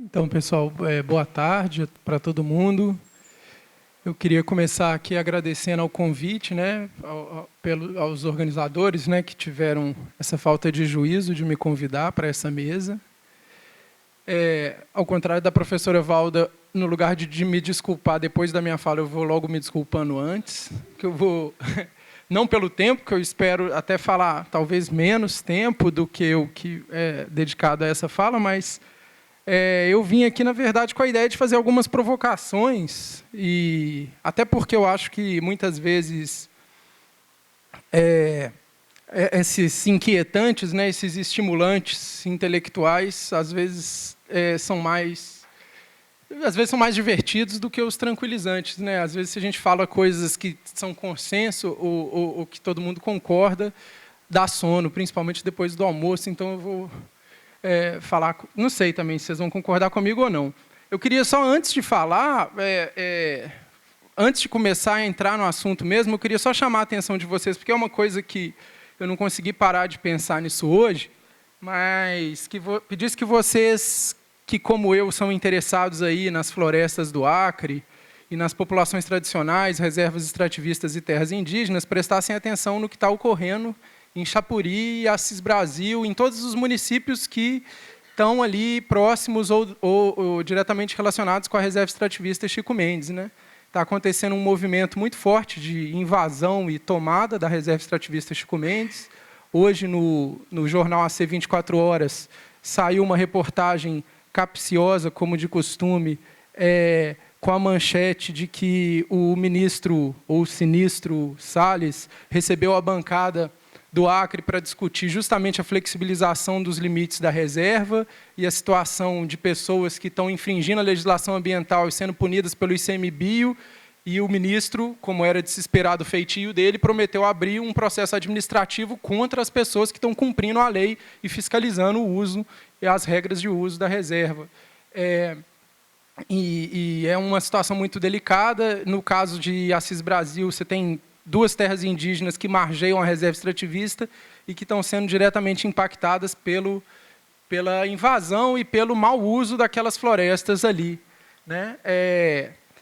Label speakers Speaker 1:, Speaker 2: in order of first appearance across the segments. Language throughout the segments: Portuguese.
Speaker 1: Então, pessoal, boa tarde para todo mundo. Eu queria começar aqui agradecendo ao convite, né, aos organizadores, né, que tiveram essa falta de juízo de me convidar para essa mesa. Ao contrário da professora Valda, no lugar de me desculpar depois da minha fala, eu vou logo me desculpando antes, que eu vou, não pelo tempo, que eu espero até falar talvez menos tempo do que o que é dedicado a essa fala, mas eu vim aqui, na verdade, com a ideia de fazer algumas provocações, e até porque eu acho que, muitas vezes, esses inquietantes, né, esses estimulantes intelectuais, às vezes, são mais divertidos do que os tranquilizantes, né? Às vezes, se a gente fala coisas que são consenso ou que todo mundo concorda, dá sono, principalmente depois do almoço, então eu vou... falar, não sei também se vocês vão concordar comigo ou não. Eu queria só, antes de falar, antes de começar a entrar no assunto mesmo, eu queria só chamar a atenção de vocês, porque é uma coisa que eu não consegui parar de pensar nisso hoje, mas que pedisse que vocês, que como eu, são interessados aí nas florestas do Acre e nas populações tradicionais, reservas extrativistas e terras indígenas, prestassem atenção no que está ocorrendo em Chapuri, Assis Brasil, em todos os municípios que estão ali próximos ou diretamente relacionados com a reserva extrativista Chico Mendes, né? Está acontecendo um movimento muito forte de invasão e tomada da reserva extrativista Chico Mendes. Hoje, no jornal AC 24 Horas, saiu uma reportagem capciosa, como de costume, com a manchete de que o ministro, ou sinistro Salles, recebeu a bancada do Acre para discutir justamente a flexibilização dos limites da reserva e a situação de pessoas que estão infringindo a legislação ambiental e sendo punidas pelo ICMBio, e o ministro, como era de se esperar do feitio dele, prometeu abrir um processo administrativo contra as pessoas que estão cumprindo a lei e fiscalizando o uso e as regras de uso da reserva. E é uma situação muito delicada. No caso de Assis Brasil, você tem 2 terras indígenas que margeiam a reserva extrativista e que estão sendo diretamente impactadas pela invasão e pelo mau uso daquelas florestas ali, né?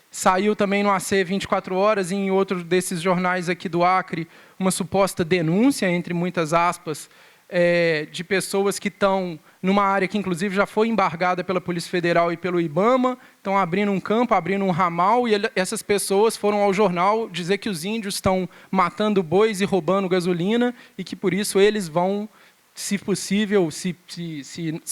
Speaker 1: Saiu também no AC 24 Horas e em outro desses jornais aqui do Acre uma suposta denúncia, entre muitas aspas, de pessoas que estão numa área que, inclusive, já foi embargada pela Polícia Federal e pelo IBAMA, estão abrindo um campo, abrindo um ramal, e essas pessoas foram ao jornal dizer que os índios estão matando bois e roubando gasolina, e que, por isso, eles vão, se possível, se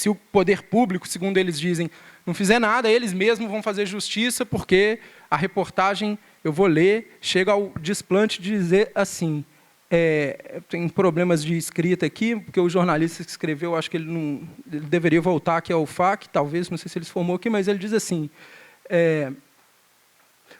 Speaker 1: o poder público, segundo eles dizem, não fizer nada, eles mesmos vão fazer justiça, porque a reportagem, eu vou ler, chega ao desplante de dizer assim... tem problemas de escrita aqui, porque o jornalista que escreveu, acho que ele deveria voltar aqui ao FAC, talvez, não sei se ele se formou aqui, mas ele diz assim,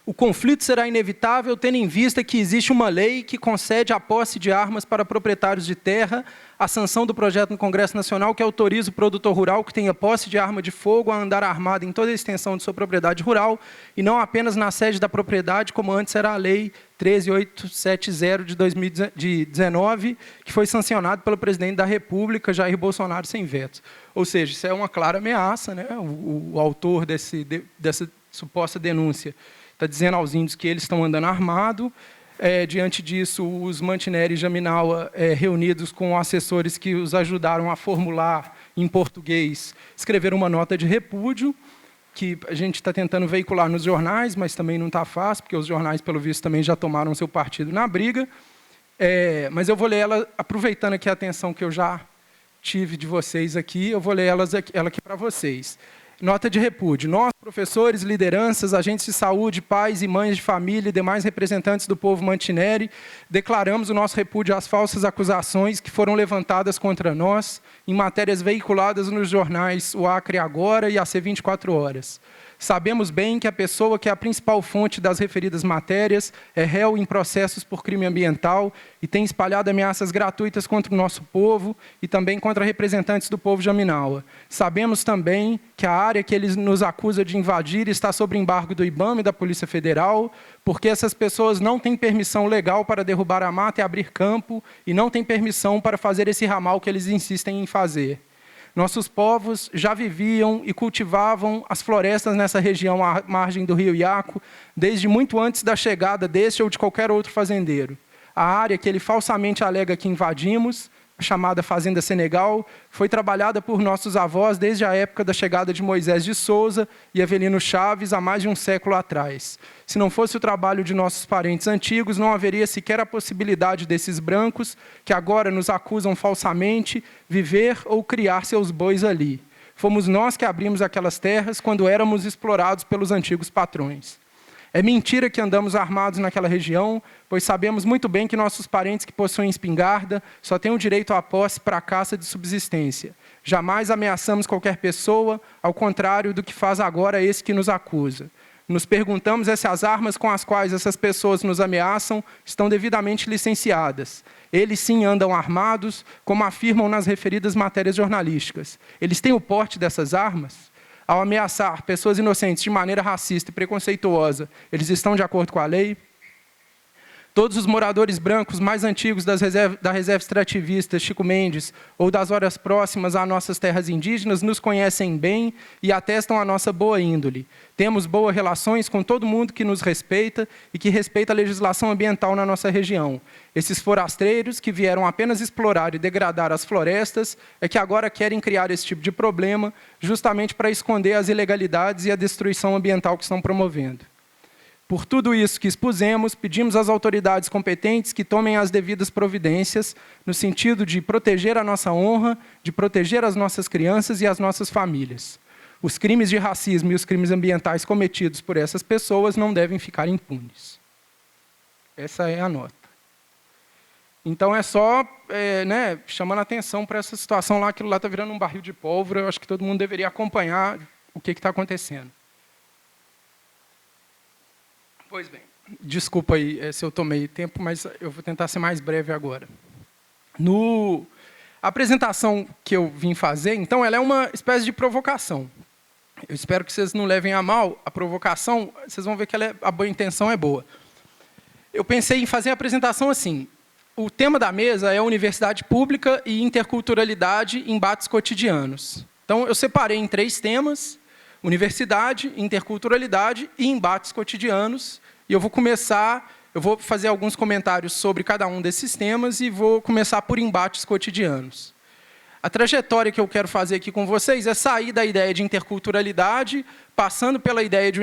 Speaker 1: o conflito será inevitável, tendo em vista que existe uma lei que concede a posse de armas para proprietários de terra, a sanção do projeto no Congresso Nacional que autoriza o produtor rural que tenha posse de arma de fogo a andar armado em toda a extensão de sua propriedade rural, e não apenas na sede da propriedade, como antes era a Lei 13.870 de 2019, que foi sancionado pelo presidente da República, Jair Bolsonaro, sem vetos. Ou seja, isso é uma clara ameaça, né? O autor dessa suposta denúncia está dizendo aos índios que eles estão andando armados. Diante disso, os Mantineri e Jaminawa, reunidos com assessores que os ajudaram a formular em português, escreveram uma nota de repúdio, que a gente está tentando veicular nos jornais, mas também não está fácil, porque os jornais, pelo visto, também já tomaram seu partido na briga. Mas eu vou ler ela, aproveitando aqui a atenção que eu já tive de vocês aqui, eu vou ler ela aqui para vocês. Nota de repúdio. Nós, professores, lideranças, agentes de saúde, pais e mães de família e demais representantes do povo Mantineri, declaramos o nosso repúdio às falsas acusações que foram levantadas contra nós em matérias veiculadas nos jornais O Acre Agora e AC 24 Horas. Sabemos bem que a pessoa que é a principal fonte das referidas matérias é réu em processos por crime ambiental e tem espalhado ameaças gratuitas contra o nosso povo e também contra representantes do povo Jaminawa. Sabemos também que a área que ele nos acusa de invadir está sob embargo do IBAMA e da Polícia Federal, porque essas pessoas não têm permissão legal para derrubar a mata e abrir campo e não têm permissão para fazer esse ramal que eles insistem em fazer. Nossos povos já viviam e cultivavam as florestas nessa região à margem do rio Iaco, desde muito antes da chegada deste ou de qualquer outro fazendeiro. A área que ele falsamente alega que invadimos, a chamada Fazenda Senegal, foi trabalhada por nossos avós desde a época da chegada de Moisés de Souza e Avelino Chaves, há mais de um século atrás. Se não fosse o trabalho de nossos parentes antigos, não haveria sequer a possibilidade desses brancos, que agora nos acusam falsamente, viver ou criar seus bois ali. Fomos nós que abrimos aquelas terras quando éramos explorados pelos antigos patrões. É mentira que andamos armados naquela região, pois sabemos muito bem que nossos parentes que possuem espingarda só têm o direito à posse para a caça de subsistência. Jamais ameaçamos qualquer pessoa, ao contrário do que faz agora esse que nos acusa. Nos perguntamos se as armas com as quais essas pessoas nos ameaçam estão devidamente licenciadas. Eles sim andam armados, como afirmam nas referidas matérias jornalísticas. Eles têm o porte dessas armas? Ao ameaçar pessoas inocentes de maneira racista e preconceituosa, eles estão de acordo com a lei? Todos os moradores brancos mais antigos da reserva extrativista Chico Mendes ou das horas próximas às nossas terras indígenas nos conhecem bem e atestam a nossa boa índole. Temos boas relações com todo mundo que nos respeita e que respeita a legislação ambiental na nossa região. Esses forasteiros que vieram apenas explorar e degradar as florestas é que agora querem criar esse tipo de problema justamente para esconder as ilegalidades e a destruição ambiental que estão promovendo. Por tudo isso que expusemos, pedimos às autoridades competentes que tomem as devidas providências no sentido de proteger a nossa honra, de proteger as nossas crianças e as nossas famílias. Os crimes de racismo e os crimes ambientais cometidos por essas pessoas não devem ficar impunes. Essa é a nota. Então é só chamando a atenção para essa situação lá, aquilo lá está virando um barril de pólvora, eu acho que todo mundo deveria acompanhar o que está acontecendo. Pois bem, desculpa aí se eu tomei tempo, mas eu vou tentar ser mais breve agora. A apresentação que eu vim fazer, então, ela é uma espécie de provocação. Eu espero que vocês não levem a mal a provocação, vocês vão ver que a boa intenção é boa. Eu pensei em fazer a apresentação assim. O tema da mesa é Universidade Pública e Interculturalidade em Embates Cotidianos. Então, eu separei em 3 temas: Universidade, interculturalidade e embates cotidianos. E eu vou fazer alguns comentários sobre cada um desses temas e vou começar por embates cotidianos. A trajetória que eu quero fazer aqui com vocês é sair da ideia de interculturalidade, passando pela ideia de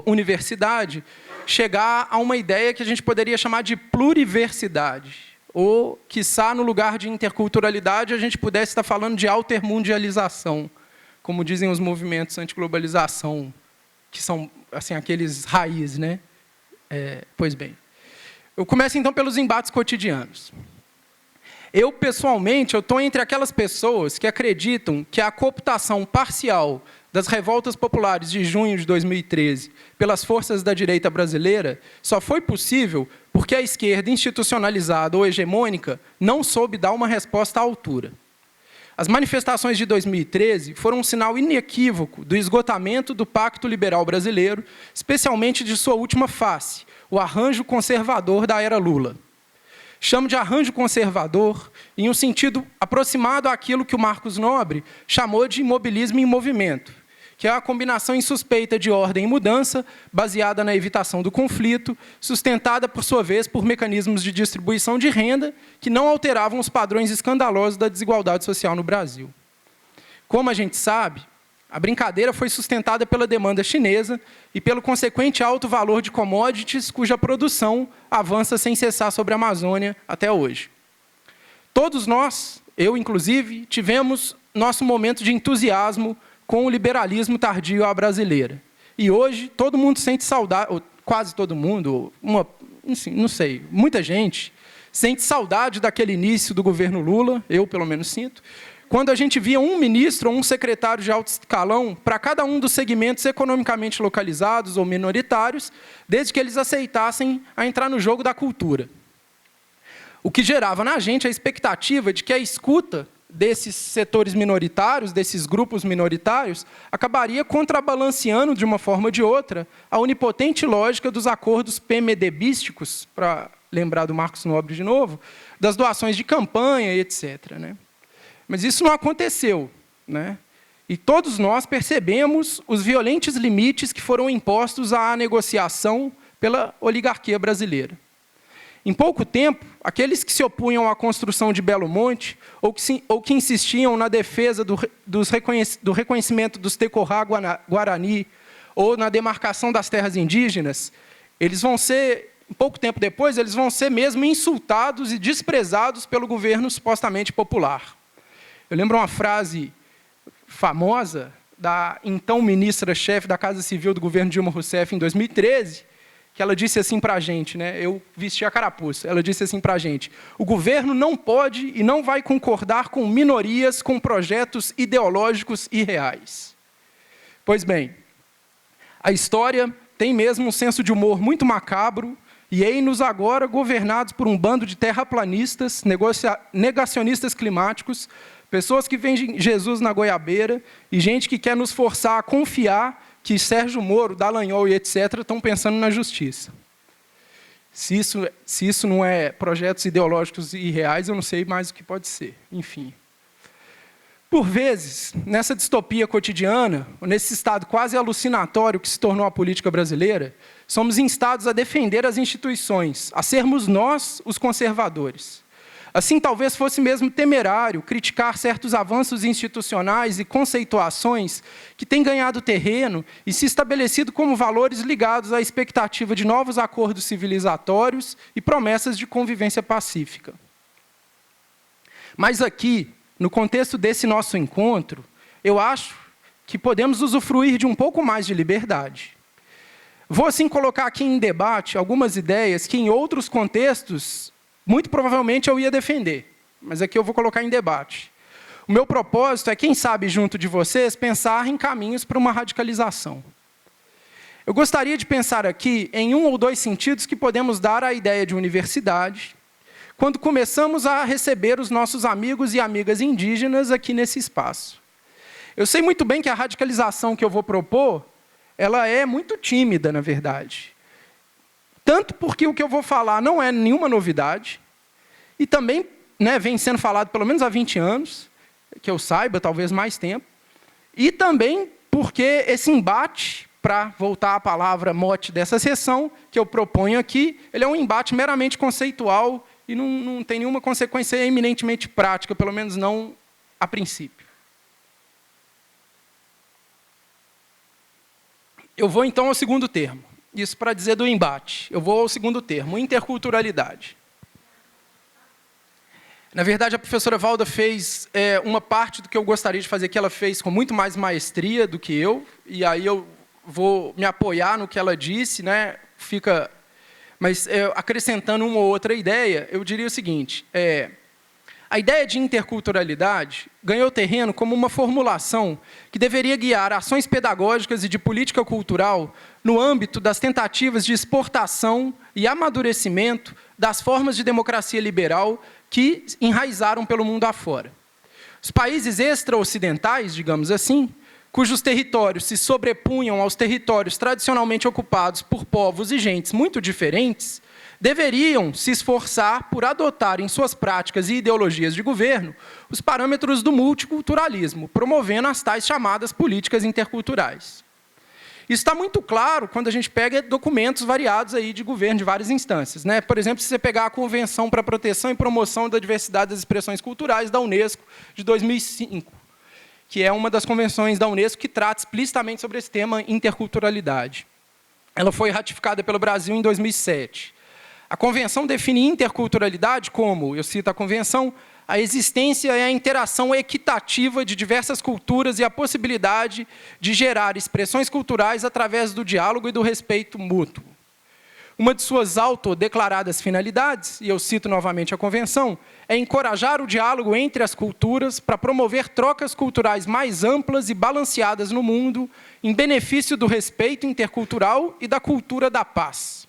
Speaker 1: universidade, chegar a uma ideia que a gente poderia chamar de pluriversidade. Ou, quiçá, no lugar de interculturalidade, a gente pudesse estar falando de altermundialização, como dizem os movimentos antiglobalização, que são assim, aqueles raízes, né? Pois bem. Eu começo, então, pelos embates cotidianos. Eu, pessoalmente, estou entre aquelas pessoas que acreditam que a cooptação parcial das revoltas populares de junho de 2013 pelas forças da direita brasileira só foi possível porque a esquerda institucionalizada ou hegemônica não soube dar uma resposta à altura. As manifestações de 2013 foram um sinal inequívoco do esgotamento do Pacto Liberal Brasileiro, especialmente de sua última face, o arranjo conservador da era Lula. Chamo de arranjo conservador em um sentido aproximado àquilo que o Marcos Nobre chamou de imobilismo em movimento, que é a combinação insuspeita de ordem e mudança, baseada na evitação do conflito, sustentada, por sua vez, por mecanismos de distribuição de renda que não alteravam os padrões escandalosos da desigualdade social no Brasil. Como a gente sabe, a brincadeira foi sustentada pela demanda chinesa e pelo consequente alto valor de commodities cuja produção avança sem cessar sobre a Amazônia até hoje. Todos nós, eu inclusive, tivemos nosso momento de entusiasmo com o liberalismo tardio à brasileira. E hoje todo mundo sente saudade, ou quase todo mundo, não sei, muita gente sente saudade daquele início do governo Lula, eu pelo menos sinto, quando a gente via um ministro ou um secretário de alto escalão para cada um dos segmentos economicamente localizados ou minoritários, desde que eles aceitassem a entrar no jogo da cultura. O que gerava na gente a expectativa de que a escuta desses setores minoritários, desses grupos minoritários, acabaria contrabalanceando, de uma forma ou de outra, a onipotente lógica dos acordos PMDBísticos, para lembrar do Marcos Nobre de novo, das doações de campanha, etc., né? Mas isso não aconteceu, né? E todos nós percebemos os violentos limites que foram impostos à negociação pela oligarquia brasileira. Em pouco tempo, aqueles que se opunham à construção de Belo Monte, ou que insistiam na defesa do reconhecimento dos Tecorá Guarani, ou na demarcação das terras indígenas, eles vão ser, pouco tempo depois, eles vão ser mesmo insultados e desprezados pelo governo supostamente popular. Eu lembro uma frase famosa da então ministra-chefe da Casa Civil do governo Dilma Rousseff, em 2013, que ela disse assim para a gente, né? Eu vesti a carapuça, ela disse assim para a gente: o governo não pode e não vai concordar com minorias com projetos ideológicos irreais. Pois bem, a história tem mesmo um senso de humor muito macabro, e eis-nos agora governados por um bando de terraplanistas, negacionistas climáticos, pessoas que veem Jesus na goiabeira e gente que quer nos forçar a confiar que Sérgio Moro, Dallagnol e etc. estão pensando na justiça. Se isso não é projetos ideológicos irreais, eu não sei mais o que pode ser. Enfim. Por vezes, nessa distopia cotidiana, ou nesse estado quase alucinatório que se tornou a política brasileira, somos instados a defender as instituições, a sermos nós os conservadores. Assim, talvez fosse mesmo temerário criticar certos avanços institucionais e conceituações que têm ganhado terreno e se estabelecido como valores ligados à expectativa de novos acordos civilizatórios e promessas de convivência pacífica. Mas aqui, no contexto desse nosso encontro, eu acho que podemos usufruir de um pouco mais de liberdade. Vou, assim, colocar aqui em debate algumas ideias que, em outros contextos, muito provavelmente eu ia defender, mas aqui eu vou colocar em debate. O meu propósito é, quem sabe, junto de vocês, pensar em caminhos para uma radicalização. Eu gostaria de pensar aqui em um ou dois sentidos que podemos dar à ideia de universidade, quando começamos a receber os nossos amigos e amigas indígenas aqui nesse espaço. Eu sei muito bem que a radicalização que eu vou propor, ela é muito tímida, na verdade. Tanto porque o que eu vou falar não é nenhuma novidade, e também, né, vem sendo falado pelo menos há 20 anos, que eu saiba, talvez mais tempo, e também porque esse embate, para voltar à palavra mote dessa sessão, que eu proponho aqui, ele é um embate meramente conceitual e não tem nenhuma consequência eminentemente prática, pelo menos não a princípio. Eu vou, então, ao segundo termo. Isso para dizer do embate. Eu vou ao segundo termo, interculturalidade. Na verdade, a professora Valda fez uma parte do que eu gostaria de fazer, que ela fez com muito mais maestria do que eu, e aí eu vou me apoiar no que ela disse, né? Mas acrescentando uma ou outra ideia, eu diria o seguinte: a ideia de interculturalidade ganhou terreno como uma formulação que deveria guiar ações pedagógicas e de política cultural no âmbito das tentativas de exportação e amadurecimento das formas de democracia liberal que enraizaram pelo mundo afora. Os países extra-ocidentais, digamos assim, cujos territórios se sobrepunham aos territórios tradicionalmente ocupados por povos e gentes muito diferentes, deveriam se esforçar por adotar em suas práticas e ideologias de governo os parâmetros do multiculturalismo, promovendo as tais chamadas políticas interculturais. Isso está muito claro quando a gente pega documentos variados aí de governo de várias instâncias, né? Por exemplo, se você pegar a Convenção para a Proteção e Promoção da Diversidade das Expressões Culturais da Unesco, de 2005, que é uma das convenções da Unesco que trata explicitamente sobre esse tema interculturalidade. Ela foi ratificada pelo Brasil em 2007. A Convenção define interculturalidade como, eu cito a Convenção, a existência e a interação equitativa de diversas culturas e a possibilidade de gerar expressões culturais através do diálogo e do respeito mútuo. Uma de suas autodeclaradas finalidades, e eu cito novamente a Convenção, é encorajar o diálogo entre as culturas para promover trocas culturais mais amplas e balanceadas no mundo, em benefício do respeito intercultural e da cultura da paz.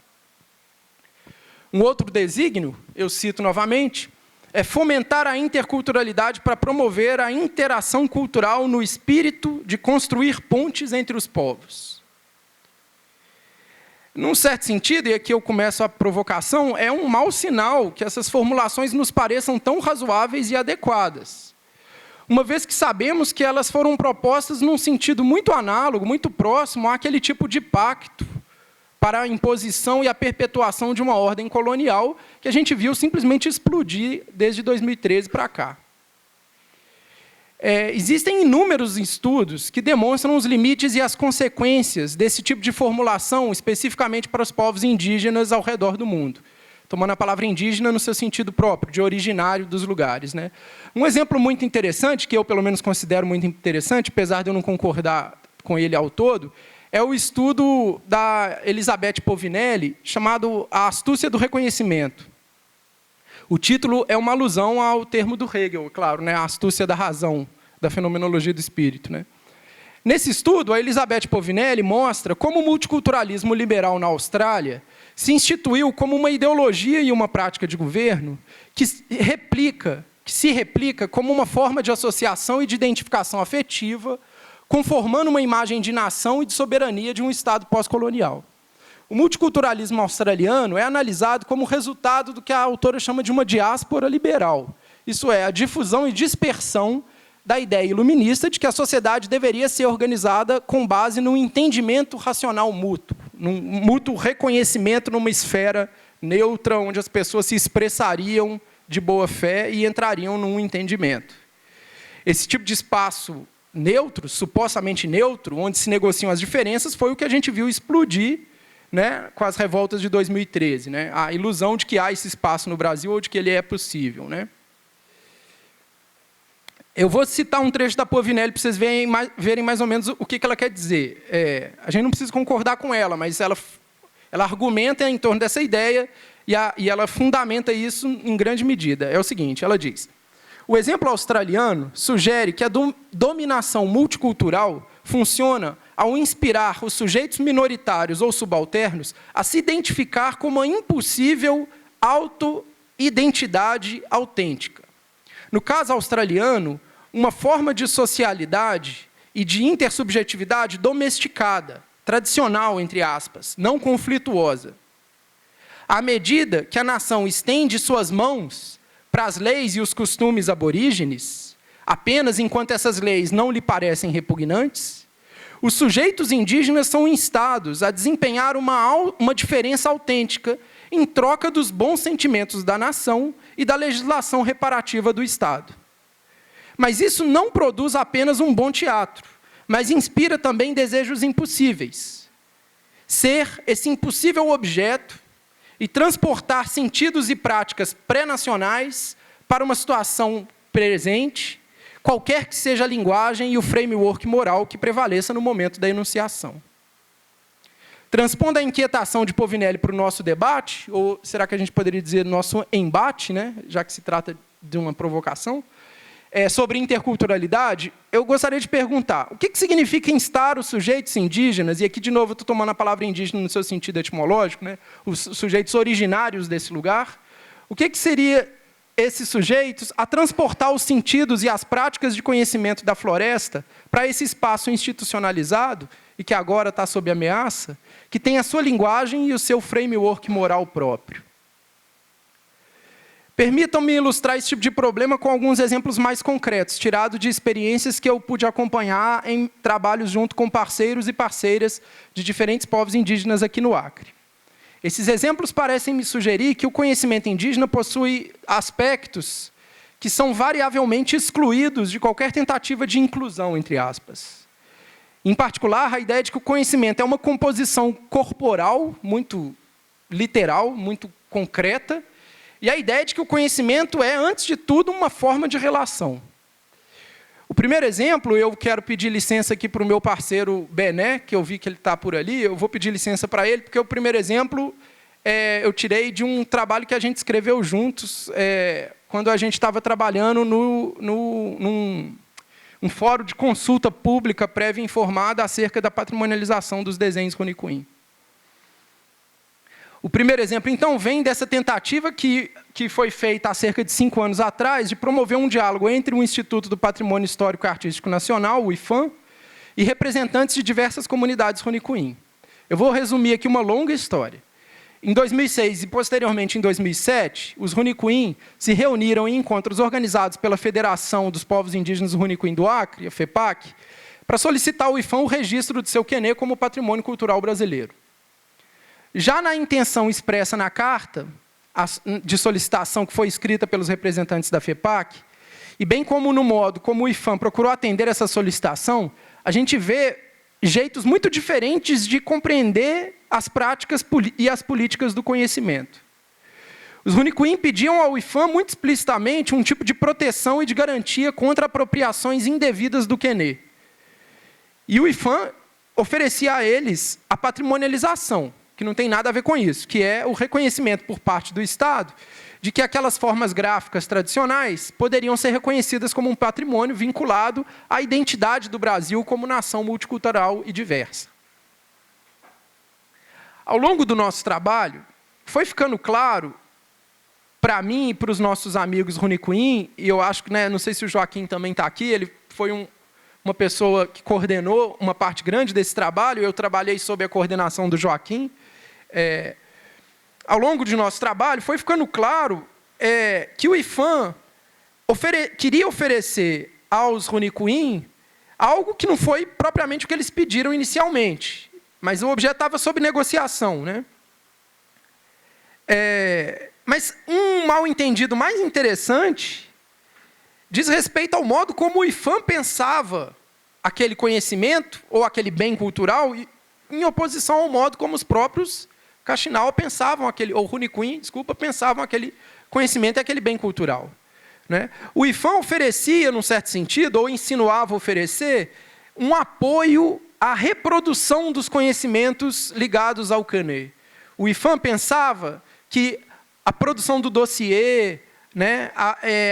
Speaker 1: Um outro desígnio, eu cito novamente, é fomentar a interculturalidade para promover a interação cultural no espírito de construir pontes entre os povos. Num certo sentido, e aqui eu começo a provocação, é um mau sinal que essas formulações nos pareçam tão razoáveis e adequadas. uma vez que sabemos que elas foram propostas num sentido muito análogo, muito próximo àquele tipo de pacto para a imposição e a perpetuação de uma ordem colonial que a gente viu simplesmente explodir desde 2013 para cá. Existem inúmeros estudos que demonstram os limites e as consequências desse tipo de formulação, especificamente para os povos indígenas ao redor do mundo, tomando a palavra indígena no seu sentido próprio, de originário dos lugares, né? Um exemplo muito interessante, que eu pelo menos considero muito interessante, apesar de eu não concordar com ele ao todo, é o estudo da Elizabeth Povinelli, chamado A Astúcia do Reconhecimento. O título é uma alusão ao termo do Hegel, claro, né? A astúcia da razão, da fenomenologia do espírito, né? Nesse estudo, a Elizabeth Povinelli mostra como o multiculturalismo liberal na Austrália se instituiu como uma ideologia e uma prática de governo que se replica como uma forma de associação e de identificação afetiva, conformando uma imagem de nação e de soberania de um Estado pós-colonial. O multiculturalismo australiano é analisado como resultado do que a autora chama de uma diáspora liberal. Isso é, a difusão e dispersão da ideia iluminista de que a sociedade deveria ser organizada com base no entendimento racional mútuo, num mútuo reconhecimento numa esfera neutra, onde as pessoas se expressariam de boa fé e entrariam num entendimento. Esse tipo de espaço neutro, supostamente neutro, onde se negociam as diferenças, foi o que a gente viu explodir, né, com as revoltas de 2013, né? A ilusão de que há esse espaço no Brasil ou de que ele é possível, né? Eu vou citar um trecho da Povinelli para vocês verem mais ou menos o que ela quer dizer. A gente não precisa concordar com ela, mas ela argumenta em torno dessa ideia e ela fundamenta isso em grande medida. É o seguinte, ela diz: o exemplo australiano sugere que a dominação multicultural funciona ao inspirar os sujeitos minoritários ou subalternos a se identificar com uma impossível auto-identidade autêntica. No caso australiano, uma forma de socialidade e de intersubjetividade domesticada, tradicional, entre aspas, não conflituosa. À medida que a nação estende suas mãos para as leis e os costumes aborígenes, apenas enquanto essas leis não lhe parecem repugnantes, os sujeitos indígenas são instados a desempenhar uma diferença autêntica em troca dos bons sentimentos da nação e da legislação reparativa do Estado. Mas isso não produz apenas um bom teatro, mas inspira também desejos impossíveis. Ser esse impossível objeto e transportar sentidos e práticas pré-nacionais para uma situação presente, qualquer que seja a linguagem e o framework moral que prevaleça no momento da enunciação. Transpondo a inquietação de Povinelli para o nosso debate, ou será que a gente poderia dizer nosso embate, né, já que se trata de uma provocação, sobre interculturalidade, eu gostaria de perguntar, o que significa instar os sujeitos indígenas, e aqui de novo eu estou tomando a palavra indígena no seu sentido etimológico, né, os sujeitos originários desse lugar, o que seria esses sujeitos a transportar os sentidos e as práticas de conhecimento da floresta para esse espaço institucionalizado, e que agora está sob ameaça, que tem a sua linguagem e o seu framework moral próprio. Permitam-me ilustrar esse tipo de problema com alguns exemplos mais concretos, tirados de experiências que eu pude acompanhar em trabalhos junto com parceiros e parceiras de diferentes povos indígenas aqui no Acre. Esses exemplos parecem me sugerir que o conhecimento indígena possui aspectos que são variavelmente excluídos de qualquer tentativa de inclusão, entre aspas. Em particular, a ideia de que o conhecimento é uma composição corporal, muito literal, muito concreta, e a ideia de que o conhecimento é, antes de tudo, uma forma de relação. O primeiro exemplo, eu quero pedir licença aqui para o meu parceiro Bené, que eu vi que ele está por ali, eu vou pedir licença para ele, porque o primeiro exemplo eu tirei de um trabalho que a gente escreveu juntos, quando a gente estava trabalhando num fórum de consulta pública prévia informada acerca da patrimonialização dos desenhos Runicuim. O primeiro exemplo, então, vem dessa tentativa que foi feita há cerca de 5 anos atrás de promover um diálogo entre o Instituto do Patrimônio Histórico e Artístico Nacional, o IFAM, e representantes de diversas comunidades Runicuim. Eu vou resumir aqui uma longa história. Em 2006 e posteriormente em 2007, os Runicuim se reuniram em encontros organizados pela Federação dos Povos Indígenas Runicuim do Acre, a FEPAC, para solicitar ao IPHAN o registro de seu quenê como patrimônio cultural brasileiro. Já na intenção expressa na carta de solicitação que foi escrita pelos representantes da FEPAC, e bem como no modo como o IPHAN procurou atender essa solicitação, a gente vê jeitos muito diferentes de compreender as práticas e as políticas do conhecimento. Os Runicuim pediam ao IPHAN muito explicitamente um tipo de proteção e de garantia contra apropriações indevidas do quenê. E o IPHAN oferecia a eles a patrimonialização, que não tem nada a ver com isso, que é o reconhecimento por parte do Estado de que aquelas formas gráficas tradicionais poderiam ser reconhecidas como um patrimônio vinculado à identidade do Brasil como nação multicultural e diversa. Ao longo do nosso trabalho, foi ficando claro, para mim e para os nossos amigos Runicuim, e eu acho que, não sei se o Joaquim também está aqui, ele foi uma pessoa que coordenou uma parte grande desse trabalho, eu trabalhei sob a coordenação do Joaquim. Ao longo do nosso trabalho, foi ficando claro que o IPHAN queria oferecer aos Runicuim algo que não foi propriamente o que eles pediram inicialmente, mas o objeto estava sob negociação, né? Mas um mal-entendido mais interessante diz respeito ao modo como o IPHAN pensava aquele conhecimento, ou aquele bem cultural, em oposição ao modo como os próprios Kaxinal pensavam ou Runicuim, desculpa, pensavam aquele conhecimento e aquele bem cultural. Né? O IPHAN oferecia, num certo sentido, ou insinuava oferecer, um apoio à reprodução dos conhecimentos ligados ao quenê. O IPHAN pensava que a produção do dossiê,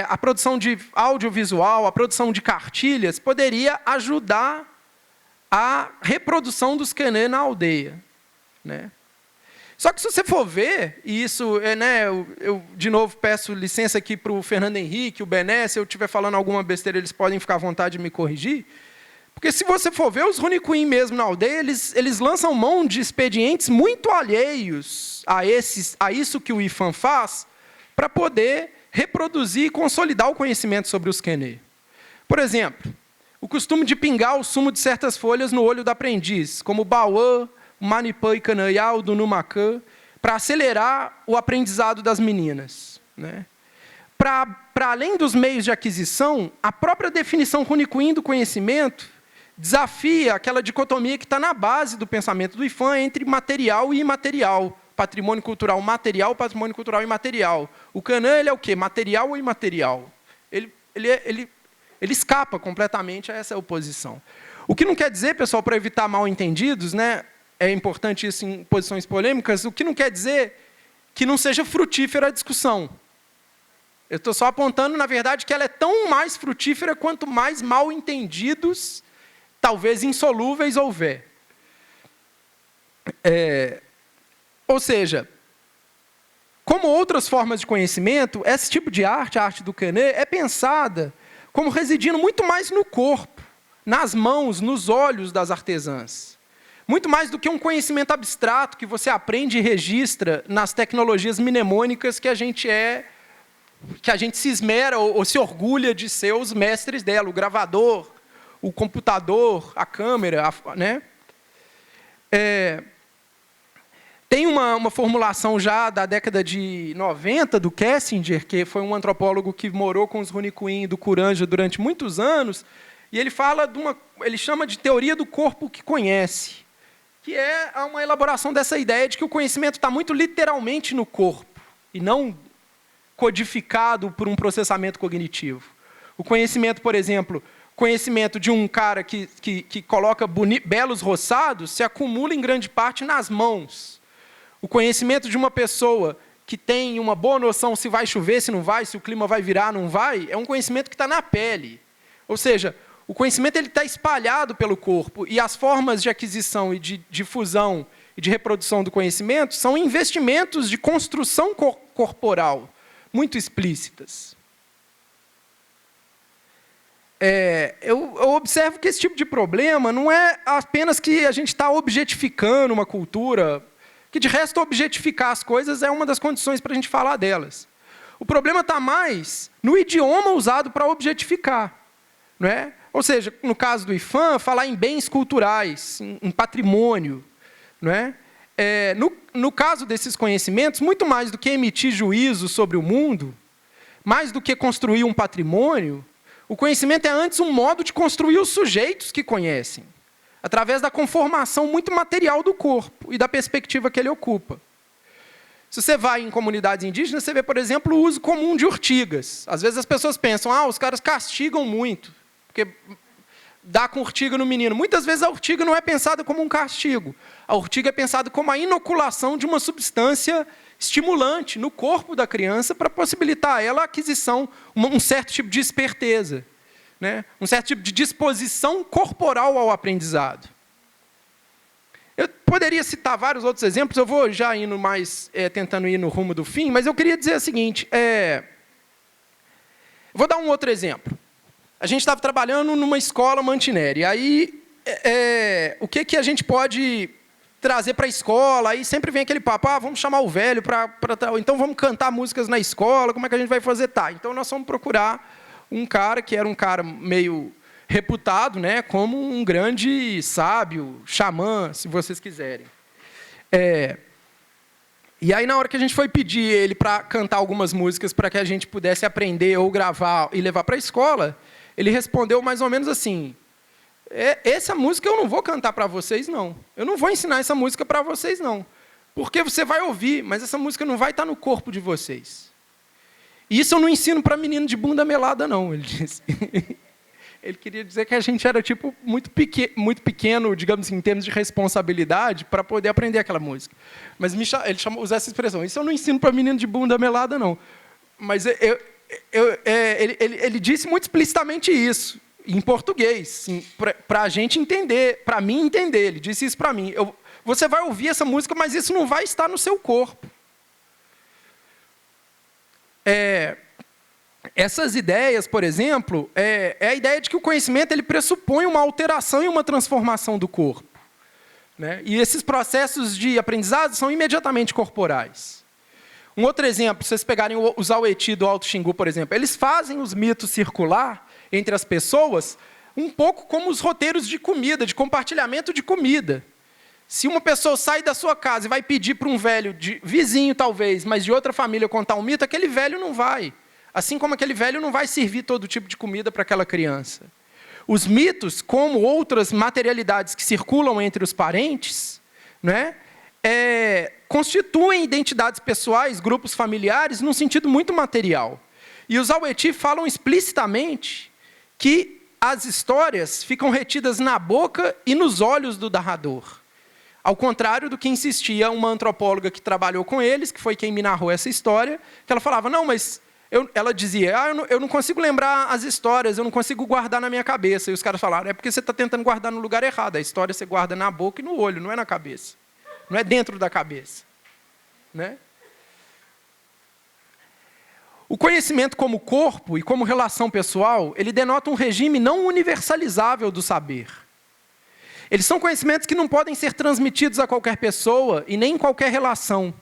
Speaker 1: a produção de audiovisual, a produção de cartilhas, poderia ajudar a reprodução dos quenê na aldeia. Né? Só que se você for ver, e isso, eu de novo peço licença aqui para o Fernando Henrique, o Bené, se eu estiver falando alguma besteira, eles podem ficar à vontade de me corrigir, porque se você for ver, os Runicuim mesmo na aldeia, eles lançam mão de expedientes muito alheios a isso que o IPHAN faz, para poder reproduzir e consolidar o conhecimento sobre os quenê. Por exemplo, o costume de pingar o sumo de certas folhas no olho do aprendiz, como o Bauã, Manipã e Canaial, do Numacã, para acelerar o aprendizado das meninas. Né? Para além dos meios de aquisição, a própria definição Runicuim do conhecimento desafia aquela dicotomia que está na base do pensamento do IPHAN entre material e imaterial. Patrimônio cultural material, patrimônio cultural imaterial. O Canã, ele é o quê? Material ou imaterial? Ele escapa completamente a essa oposição. O que não quer dizer, pessoal, para evitar mal-entendidos, é importante isso em posições polêmicas, o que não quer dizer que não seja frutífera a discussão. Eu estou só apontando, na verdade, que ela é tão mais frutífera quanto mais mal-entendidos, talvez insolúveis, houver. Ou seja, como outras formas de conhecimento, esse tipo de arte, a arte do quenê, é pensada como residindo muito mais no corpo, nas mãos, nos olhos das artesãs. Muito mais do que um conhecimento abstrato que você aprende e registra nas tecnologias mnemônicas que a gente se esmera ou se orgulha de ser os mestres dela, o gravador, o computador, a câmera. Tem uma formulação já da década de 90 do Kessinger, que foi um antropólogo que morou com os Runicuim do Curanja durante muitos anos, e ele fala ele chama de teoria do corpo que conhece, que é uma elaboração dessa ideia de que o conhecimento está muito literalmente no corpo, e não codificado por um processamento cognitivo. O conhecimento, por exemplo, conhecimento de um cara que coloca belos roçados, se acumula em grande parte nas mãos. O conhecimento de uma pessoa que tem uma boa noção se vai chover, se não vai, se o clima vai virar, não vai, é um conhecimento que está na pele. Ou seja, o conhecimento está espalhado pelo corpo, e as formas de aquisição e de difusão e de reprodução do conhecimento são investimentos de construção corporal, muito explícitas. Eu observo que esse tipo de problema não é apenas que a gente está objetificando uma cultura, Que, de resto, objetificar as coisas é uma das condições para a gente falar delas. O problema está mais no idioma usado para objetificar. Não é? Ou seja, no caso do IFAM, falar em bens culturais, em patrimônio. Não é? No caso desses conhecimentos, muito mais do que emitir juízo sobre o mundo, mais do que construir um patrimônio, o conhecimento é antes um modo de construir os sujeitos que conhecem, através da conformação muito material do corpo e da perspectiva que ele ocupa. Se você vai em comunidades indígenas, você vê, por exemplo, o uso comum de urtigas. Às vezes as pessoas pensam, os caras castigam muito, porque dá com urtiga no menino. Muitas vezes a urtiga não é pensada como um castigo. A urtiga é pensada como a inoculação de uma substância estimulante no corpo da criança para possibilitar a ela a aquisição, um certo tipo de esperteza, né? Um certo tipo de disposição corporal ao aprendizado. Eu poderia citar vários outros exemplos, eu vou já indo mais, tentando ir no rumo do fim, mas eu queria dizer o seguinte, vou dar um outro exemplo. A gente estava trabalhando numa escola Mantineri, aí o que a gente pode trazer para a escola, aí sempre vem aquele papo, vamos chamar o velho então vamos cantar músicas na escola, como é que a gente vai fazer? Então nós vamos procurar um cara que era um cara meio reputado, né, como um grande sábio, xamã, se vocês quiserem. E aí, na hora que a gente foi pedir ele para cantar algumas músicas para que a gente pudesse aprender ou gravar e levar para a escola, ele respondeu mais ou menos assim, essa música eu não vou cantar para vocês, não. Eu não vou ensinar essa música para vocês, não. Porque você vai ouvir, mas essa música não vai estar no corpo de vocês. E isso eu não ensino para menino de bunda melada, não, ele disse. Ele queria dizer que a gente era tipo muito pequeno, digamos assim, em termos de responsabilidade, para poder aprender aquela música. Mas ele usou essa expressão, isso eu não ensino para menino de bunda melada, não. Mas ele disse muito explicitamente isso, em português, para a gente entender, para mim entender. Ele disse isso para mim. Você vai ouvir essa música, mas isso não vai estar no seu corpo. Essas ideias, por exemplo, é a ideia de que o conhecimento ele pressupõe uma alteração e uma transformação do corpo, né? E esses processos de aprendizado são imediatamente corporais. Um outro exemplo, se vocês pegarem os Aueti do Alto Xingu, por exemplo, eles fazem os mitos circular entre as pessoas um pouco como os roteiros de comida, de compartilhamento de comida. Se uma pessoa sai da sua casa e vai pedir para um velho, vizinho talvez, mas de outra família contar um mito, aquele velho não vai. Assim como aquele velho não vai servir todo tipo de comida para aquela criança. Os mitos, como outras materialidades que circulam entre os parentes, né, constituem identidades pessoais, grupos familiares, num sentido muito material. E os Aueti falam explicitamente que as histórias ficam retidas na boca e nos olhos do narrador. Ao contrário do que insistia uma antropóloga que trabalhou com eles, que foi quem me narrou essa história, que ela falava, não, mas... ela dizia, eu não consigo lembrar as histórias, eu não consigo guardar na minha cabeça. E os caras falaram, é porque você está tentando guardar no lugar errado. A história você guarda na boca e no olho, não é na cabeça. Não é dentro da cabeça. Né? O conhecimento como corpo e como relação pessoal, ele denota um regime não universalizável do saber. Eles são conhecimentos que não podem ser transmitidos a qualquer pessoa e nem em qualquer relação.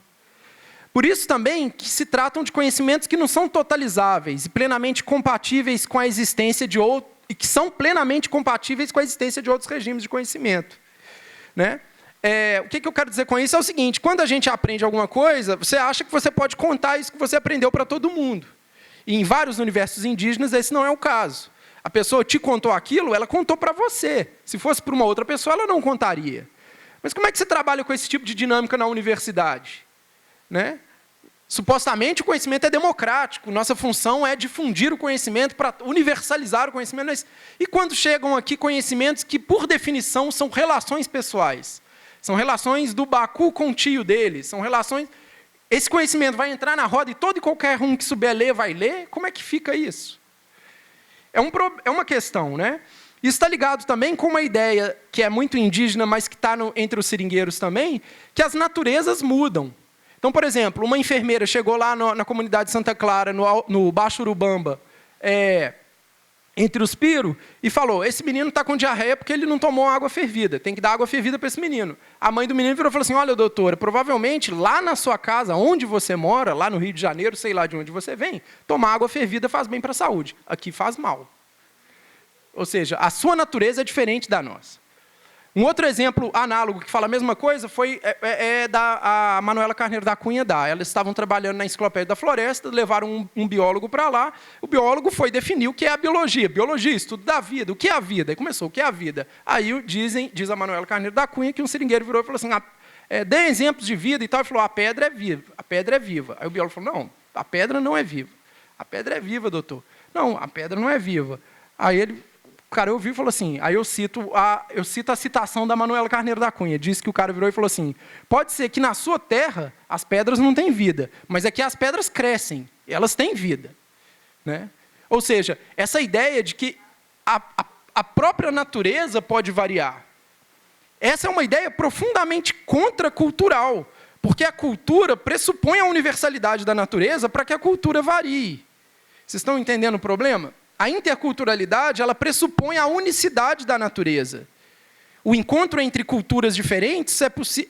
Speaker 1: Por isso também que se tratam de conhecimentos que não são totalizáveis e plenamente compatíveis com a existência de outros, e que são plenamente compatíveis com a existência de outros regimes de conhecimento. Né? O que eu quero dizer com isso é o seguinte, quando a gente aprende alguma coisa, você acha que você pode contar isso que você aprendeu para todo mundo. E em vários universos indígenas esse não é o caso. A pessoa te contou aquilo, ela contou para você. Se fosse para uma outra pessoa, ela não contaria. Mas como é que você trabalha com esse tipo de dinâmica na universidade? Né? Supostamente o conhecimento é democrático, nossa função é difundir o conhecimento para universalizar o conhecimento. E quando chegam aqui conhecimentos que, por definição, são relações pessoais, são relações do Baku com o tio dele, são relações... Esse conhecimento vai entrar na roda e todo e qualquer um que souber ler vai ler? Como é que fica isso? É uma questão, né? Isso está ligado também com uma ideia que é muito indígena, mas que está entre os seringueiros também, que as naturezas mudam. Então, por exemplo, uma enfermeira chegou lá na comunidade de Santa Clara, no Baixo Urubamba, entre os piros e falou, esse menino está com diarreia porque ele não tomou água fervida, tem que dar água fervida para esse menino. A mãe do menino virou e falou assim, olha, doutora, provavelmente lá na sua casa, onde você mora, lá no Rio de Janeiro, sei lá de onde você vem, tomar água fervida faz bem para a saúde, aqui faz mal. Ou seja, a sua natureza é diferente da nossa. Um outro exemplo análogo que fala a mesma coisa foi da Manuela Carneiro da Cunha. Elas estavam trabalhando na Enciclopédia da Floresta, levaram um biólogo para lá, o biólogo foi definir o que é a biologia. Biologia, estudo da vida, o que é a vida? Aí começou, o que é a vida? Aí diz a Manuela Carneiro da Cunha que um seringueiro virou e falou assim, dê exemplos de vida e tal, e falou, a pedra é viva, a pedra é viva. Aí o biólogo falou, não, a pedra não é viva. A pedra é viva, doutor. Não, a pedra não é viva. Aí o cara ouviu e falou assim, aí eu cito a citação da Manuela Carneiro da Cunha, disse que o cara virou e falou assim, pode ser que na sua terra as pedras não têm vida, mas aqui as pedras crescem, elas têm vida. Né? Ou seja, essa ideia de que a própria natureza pode variar. Essa é uma ideia profundamente contracultural, porque a cultura pressupõe a universalidade da natureza para que a cultura varie. Vocês estão entendendo o problema? A interculturalidade, ela pressupõe a unicidade da natureza. O encontro entre culturas diferentes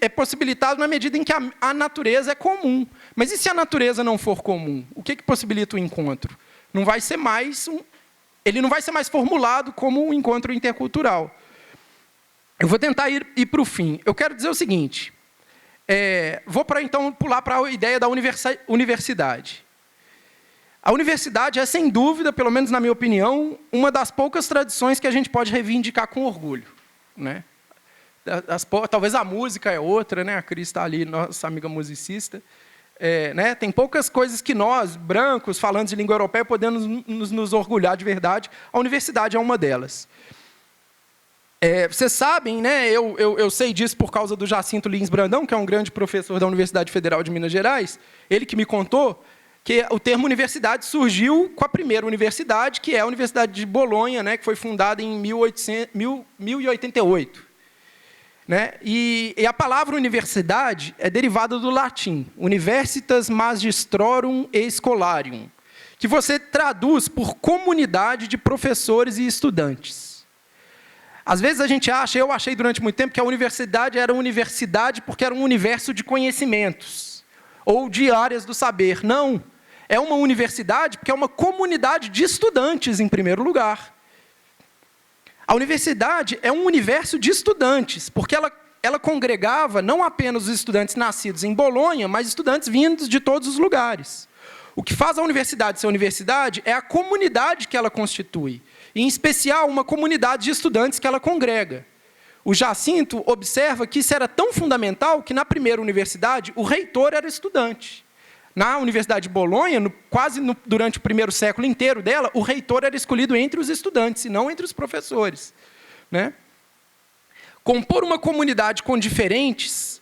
Speaker 1: é possibilitado na medida em que a natureza é comum. Mas e se a natureza não for comum? O que possibilita o encontro? Ele não vai ser mais formulado como um encontro intercultural. Eu vou tentar ir para o fim. Eu quero dizer o seguinte, então pular para a ideia da universidade. A universidade é, sem dúvida, pelo menos na minha opinião, uma das poucas tradições que a gente pode reivindicar com orgulho. Né? Talvez a música é outra, né? A Cris está ali, nossa amiga musicista. Né? Tem poucas coisas que nós, brancos, falantes de língua europeia, podemos nos orgulhar de verdade. A universidade é uma delas. Vocês sabem, né? Eu sei disso por causa do Jacinto Lins Brandão, que é um grande professor da Universidade Federal de Minas Gerais, ele que me contou que o termo universidade surgiu com a primeira universidade, que é a Universidade de Bolonha, né, que foi fundada em 1088. Né? E a palavra universidade é derivada do latim, universitas magistrorum e scholarium, que você traduz por comunidade de professores e estudantes. Às vezes a gente acha, eu achei durante muito tempo, que a universidade era universidade porque era um universo de conhecimentos, ou de áreas do saber. Não. É uma universidade porque é uma comunidade de estudantes, em primeiro lugar. A universidade é um universo de estudantes, porque ela congregava não apenas os estudantes nascidos em Bolonha, mas estudantes vindos de todos os lugares. O que faz a universidade ser universidade é a comunidade que ela constitui, e, em especial, uma comunidade de estudantes que ela congrega. O Jacinto observa que isso era tão fundamental que, na primeira universidade, o reitor era estudante. Na Universidade de Bolonha, durante o primeiro século inteiro dela, o reitor era escolhido entre os estudantes, e não entre os professores. Né? Compor uma comunidade com diferentes,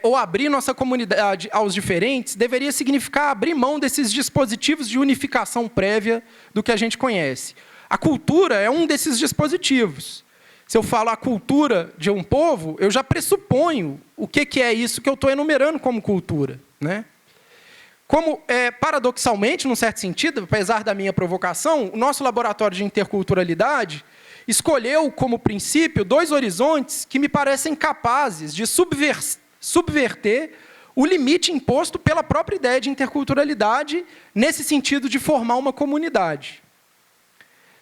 Speaker 1: ou abrir nossa comunidade aos diferentes, deveria significar abrir mão desses dispositivos de unificação prévia do que a gente conhece. A cultura é um desses dispositivos. Se eu falo a cultura de um povo, eu já pressuponho o que é isso que eu estou enumerando como cultura. Né? Paradoxalmente, num certo sentido, apesar da minha provocação, o nosso laboratório de interculturalidade escolheu como princípio 2 horizontes que me parecem capazes de subverter o limite imposto pela própria ideia de interculturalidade, nesse sentido de formar uma comunidade,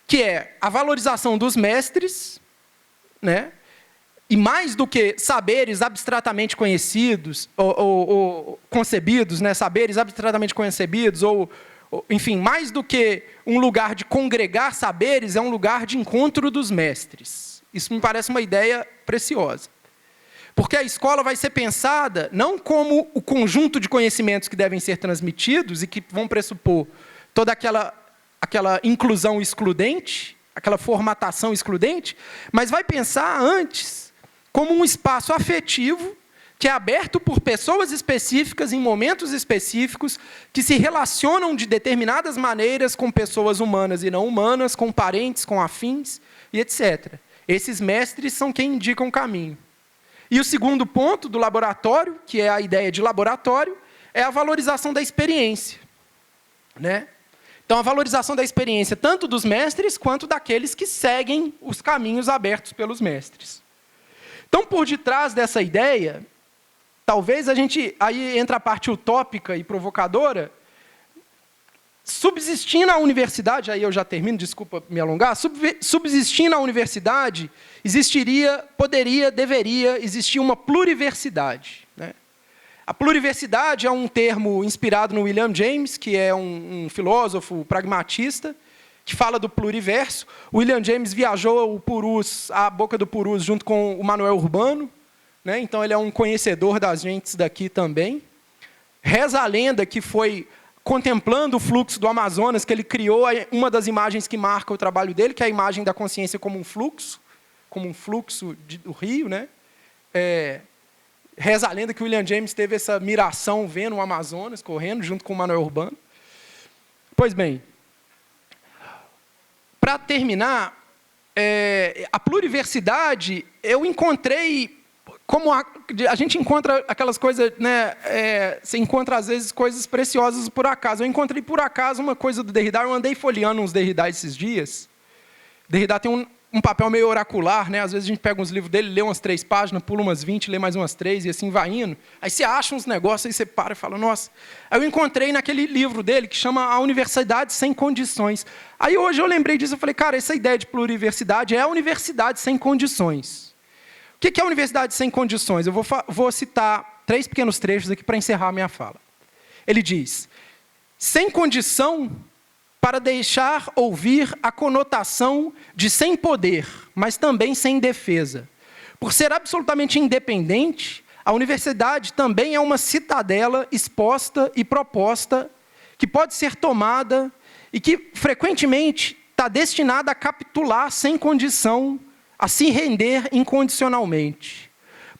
Speaker 1: que é a valorização dos mestres, né? E mais do que saberes abstratamente conhecidos, ou concebidos, né? Saberes abstratamente concebidos, enfim, mais do que um lugar de congregar saberes, é um lugar de encontro dos mestres. Isso me parece uma ideia preciosa. Porque a escola vai ser pensada não como o conjunto de conhecimentos que devem ser transmitidos e que vão pressupor toda aquela inclusão excludente, aquela formatação excludente, mas vai pensar antes como um espaço afetivo que é aberto por pessoas específicas, em momentos específicos, que se relacionam de determinadas maneiras com pessoas humanas e não humanas, com parentes, com afins, e etc. Esses mestres são quem indicam o caminho. E o segundo ponto do laboratório, que é a ideia de laboratório, é a valorização da experiência. Né? Então, a valorização da experiência tanto dos mestres quanto daqueles que seguem os caminhos abertos pelos mestres. Então, por detrás dessa ideia, talvez a gente... Aí entra a parte utópica e provocadora. Subsistindo a universidade, aí eu já termino, desculpa me alongar, subsistindo a universidade, deveria existir uma pluriversidade, né? A pluriversidade é um termo inspirado no William James, que é um filósofo pragmatista, que fala do pluriverso. O William James viajou a boca do Purus junto com o Manuel Urbano, né? Então ele é um conhecedor das gentes daqui também. Reza a lenda que foi contemplando o fluxo do Amazonas, que ele criou uma das imagens que marca o trabalho dele, que é a imagem da consciência como um fluxo do rio, né? Reza a lenda que o William James teve essa miração vendo o Amazonas correndo junto com o Manuel Urbano. Pois bem, para terminar, a pluriversidade, eu encontrei... Como a gente encontra aquelas coisas, né? Você encontra, às vezes, coisas preciosas por acaso. Eu encontrei, por acaso, uma coisa do Derrida. Eu andei folheando uns Derrida esses dias. Derrida tem um papel meio oracular, né? Às vezes a gente pega uns livros dele, lê umas 3 páginas, pula umas 20, lê mais umas 3, e assim vai indo. Aí você acha uns negócios, aí você para e fala, nossa... Aí eu encontrei naquele livro dele, que chama A Universidade Sem Condições. Aí hoje eu lembrei disso, eu falei, cara, essa ideia de pluriversidade é a universidade sem condições. O que é a universidade sem condições? Eu vou citar 3 pequenos trechos aqui para encerrar a minha fala. Ele diz, sem condição para deixar ouvir a conotação de sem poder, mas também sem defesa. Por ser absolutamente independente, a universidade também é uma citadela exposta e proposta que pode ser tomada e que, frequentemente, está destinada a capitular sem condição, a se render incondicionalmente.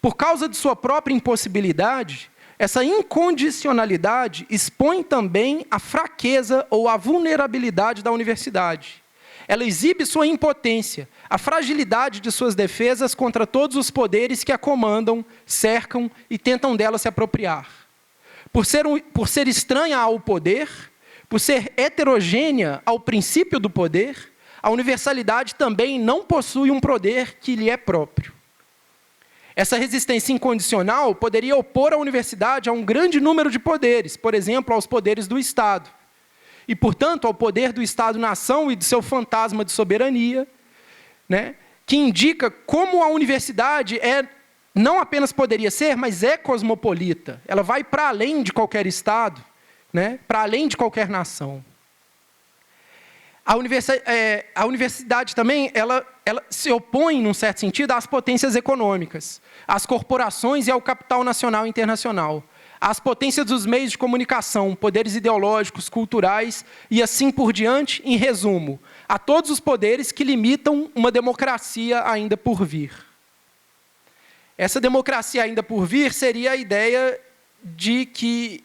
Speaker 1: Por causa de sua própria impossibilidade, essa incondicionalidade expõe também a fraqueza ou a vulnerabilidade da universidade. Ela exibe sua impotência, a fragilidade de suas defesas contra todos os poderes que a comandam, cercam e tentam dela se apropriar. Por ser estranha ao poder, por ser heterogênea ao princípio do poder, a universalidade também não possui um poder que lhe é próprio. Essa resistência incondicional poderia opor a universidade a um grande número de poderes, por exemplo, aos poderes do Estado. E, portanto, ao poder do Estado-nação e do seu fantasma de soberania, né, que indica como a universidade não apenas poderia ser, mas é cosmopolita. Ela vai para além de qualquer Estado, né, para além de qualquer nação. A universidade também ela se opõe, num certo sentido, às potências econômicas, às corporações e ao capital nacional e internacional, às potências dos meios de comunicação, poderes ideológicos, culturais e assim por diante, em resumo, a todos os poderes que limitam uma democracia ainda por vir. Essa democracia ainda por vir seria a ideia de que,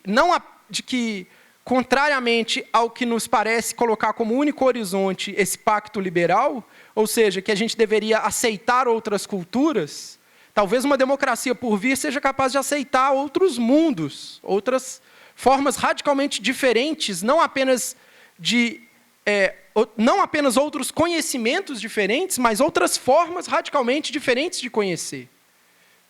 Speaker 1: contrariamente ao que nos parece colocar como único horizonte esse pacto liberal, ou seja, que a gente deveria aceitar outras culturas, talvez uma democracia por vir seja capaz de aceitar outros mundos, outras formas radicalmente diferentes, não apenas outros conhecimentos diferentes, mas outras formas radicalmente diferentes de conhecer.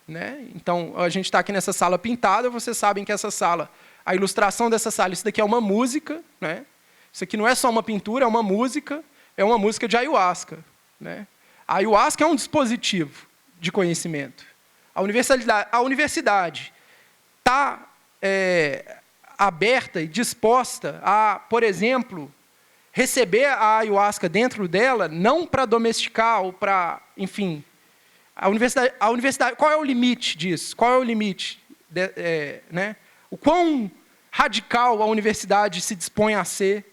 Speaker 1: Né? Então, a gente está aqui nessa sala pintada, vocês sabem que essa sala... A ilustração dessa sala, isso daqui é uma música, né? Isso aqui não é só uma pintura, é uma música de ayahuasca. Né? A ayahuasca é um dispositivo de conhecimento. A universidade está aberta e disposta a, por exemplo, receber a ayahuasca dentro dela, não para domesticar ou para, enfim... A universidade, qual é o limite disso? Qual é o limite? Né? O quão radical a universidade se dispõe a ser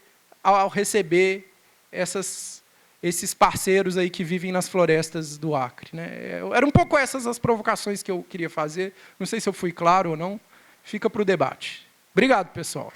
Speaker 1: ao receber esses parceiros aí que vivem nas florestas do Acre. Né? Eram um pouco essas as provocações que eu queria fazer. Não sei se eu fui claro ou não. Fica para o debate. Obrigado, pessoal.